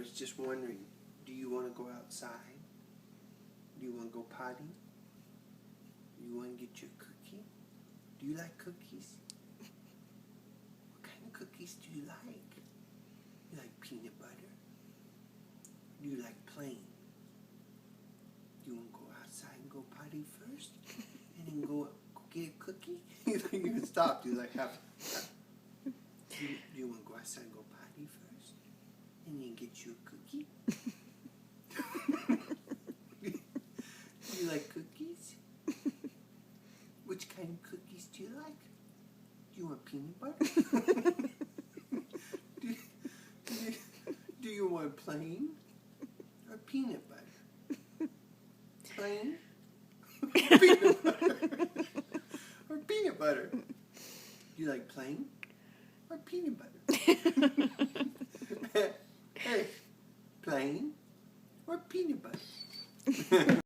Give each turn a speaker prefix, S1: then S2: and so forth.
S1: was just wondering, do you want to go outside? Do you want to go potty? Do you want to get your cookie? Do you like cookies? What kind of cookies do you like? You like peanut butter? Do you like plain? Do you want to go outside and go potty first? And then go get a cookie? You're going to stop. You're like, do you want to go outside and go potty first? And then get you a cookie? Do you like cookies? Which kind of cookies do you like? Do you want peanut butter? do you want plain or peanut butter? Plain or peanut butter? Or peanut butter? Do you like plain or peanut butter? Hey, plain or peanut butter?